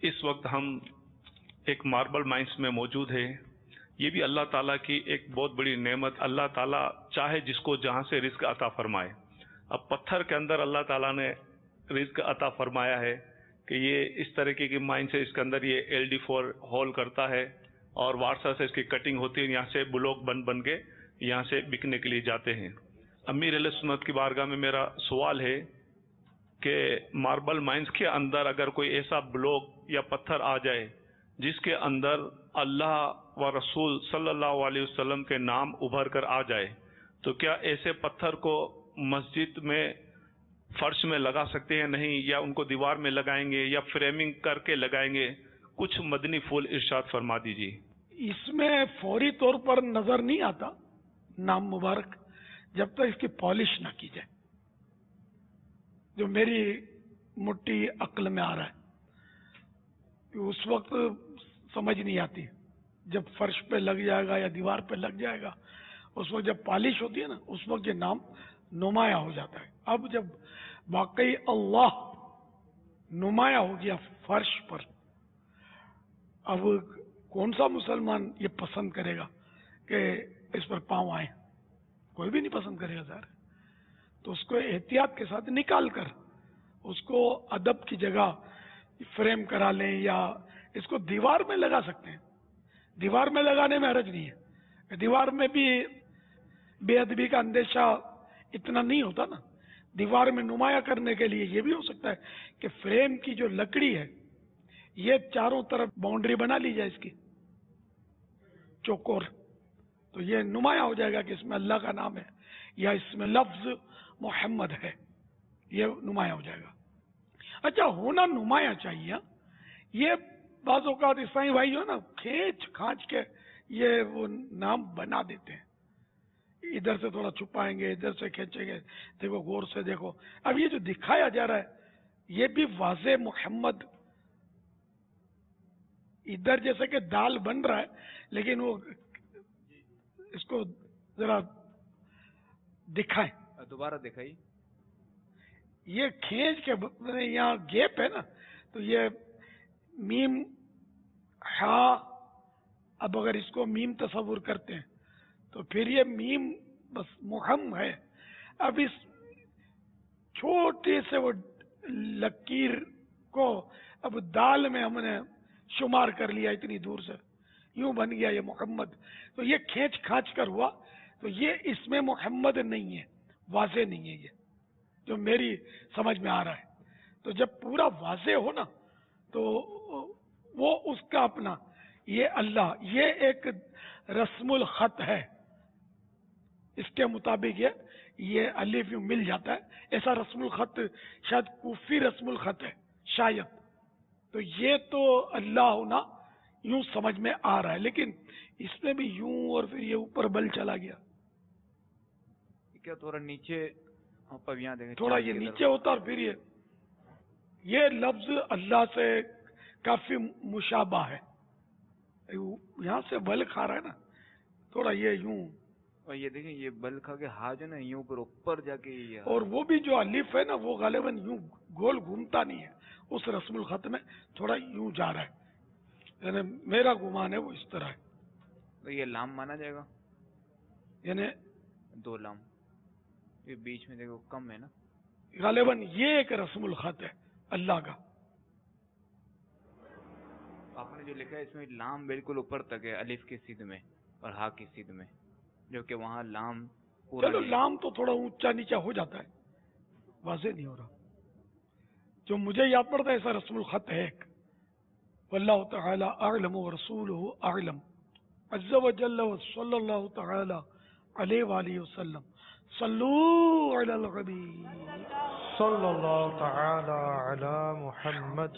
اس وقت ہم ایک ماربل مائنس میں موجود ہیں. یہ بھی اللہ تعالیٰ کی ایک بہت بڑی نعمت. اللہ تعالیٰ چاہے جس کو جہاں سے رزق عطا فرمائے. اب پتھر کے اندر اللہ تعالیٰ نے رزق عطا فرمایا ہے کہ یہ اس طریقے کی مائنس ہے. اس کے اندر یہ LD4 ہول کرتا ہے اور وارسا سے اس کی کٹنگ ہوتی ہے. یہاں سے بلوک بن کے یہاں سے بکنے کے لیے جاتے ہیں. امیر علیہ سنت کی بارگاہ میں میرا سوال ہے کہ ماربل مائنس کے اندر اگر کوئی ایسا بلوک یا پتھر آ جائے جس کے اندر اللہ و رسول صلی اللہ علیہ وسلم کے نام ابھر کر آ جائے تو کیا ایسے پتھر کو مسجد میں فرش میں لگا سکتے ہیں؟ نہیں، یا ان کو دیوار میں لگائیں گے یا فریمنگ کر کے لگائیں گے؟ کچھ مدنی پھول ارشاد فرما دیجیے. اس میں فوری طور پر نظر نہیں آتا نام مبارک جب تک اس کی پالش نہ کی جائے. جو میری مٹھی عقل میں آ رہا ہے اس وقت سمجھ نہیں آتی. جب فرش پہ لگ جائے گا یا دیوار پہ لگ جائے گا اس وقت جب پالش ہوتی ہے نا اس وقت یہ نام نمایاں ہو جاتا ہے. اب جب واقعی اللہ نمایاں ہو گیا فرش پر، اب کون سا مسلمان یہ پسند کرے گا کہ اس پر پاؤں آئے؟ کوئی بھی نہیں پسند کرے گا ظاہر. تو اس کو احتیاط کے ساتھ نکال کر اس کو ادب کی جگہ فریم کرا لیں یا اس کو دیوار میں لگا سکتے ہیں. دیوار میں لگانے میں حرج نہیں ہے. دیوار میں بھی بے ادبی کا اندیشہ اتنا نہیں ہوتا نا. دیوار میں نمایاں کرنے کے لیے یہ بھی ہو سکتا ہے کہ فریم کی جو لکڑی ہے یہ چاروں طرف باؤنڈری بنا لی جائے اس کی چوکور، تو یہ نمایاں ہو جائے گا کہ اس میں اللہ کا نام ہے یا اس میں لفظ محمد ہے. یہ نمایاں ہو جائے گا. اچھا، ہونا نمایاں چاہیے. یہ بعض اوقات عیسائی بھائی جو ہے نا کھینچ کھانچ کے یہ وہ نام بنا دیتے ہیں. ادھر سے تھوڑا چھپائیں گے، ادھر سے کھینچیں گے. دیکھو غور سے دیکھو. اب یہ جو دکھایا جا رہا ہے یہ بھی واضح محمد ادھر جیسے کہ دال بن رہا ہے لیکن وہ اس کو ذرا دکھائیں، دوبارہ دکھائی. یہ کھینچ کے یہاں گیپ ہے نا تو یہ میم ہا. اب اگر اس کو میم تصور کرتے ہیں تو پھر یہ میم بس محم ہے. اب اس چھوٹے سے وہ لکیر کو اب دال میں ہم نے شمار کر لیا اتنی دور سے، یوں بن گیا یہ محمد. تو یہ کھینچ کھانچ کر ہوا تو یہ اس میں محمد نہیں ہے، واضح نہیں ہے یہ جو میری سمجھ میں آ رہا ہے. تو جب پورا واضح ہو نا تو وہ اس کا اپنا یہ اللہ یہ ایک رسم الخط ہے. اس کے مطابق یہ الف یوں مل جاتا ہے. ایسا رسم الخط شاید کوفی رسم الخط ہے شاید. تو یہ تو اللہ ہونا یوں سمجھ میں آ رہا ہے لیکن اس میں بھی یوں اور پھر یہ اوپر بل چلا گیا. کیا تھوڑا نیچے تھوڑا یہ نیچے ہوتا اور پھر یہ لفظ اللہ سے کافی مشابہ ہے. یہاں سے بل کھا رہا ہے نا تھوڑا یہ یوں، اور یہ دیکھیں یہ بل کھا کے ہاتھ ہے نا یوں اوپر جا کے اور وہ بھی جو الف ہے نا وہ غالباً یوں گول گھومتا نہیں ہے. اس رسم الخط میں تھوڑا یوں جا رہا ہے. یعنی میرا گمان ہے وہ اس طرح ہے. تو یہ لام مانا جائے گا، یعنی 2 لام یہ بیچ میں دیکھو کم ہے نا. غالباً یہ ایک رسم الخط ہے اللہ کا. آپ نے جو لکھا ہے اس میں لام بالکل اوپر تک ہے الف کی سیدھ میں اور ہا کی سیدھ میں، جو کہ وہاں لام پورا چلو لام تو تھوڑا اونچا نیچا ہو جاتا ہے، واضح نہیں ہو رہا. جو مجھے یاد پڑتا ہے ایسا رسم الخط ہے ایک. واللہ تعالی اعلم ورسولہ اعلم عز وجل وصلی اللہ تعالی علیہ وآلہ وسلم. صلو علی الحبیب صلی اللہ تعالی علی محمد.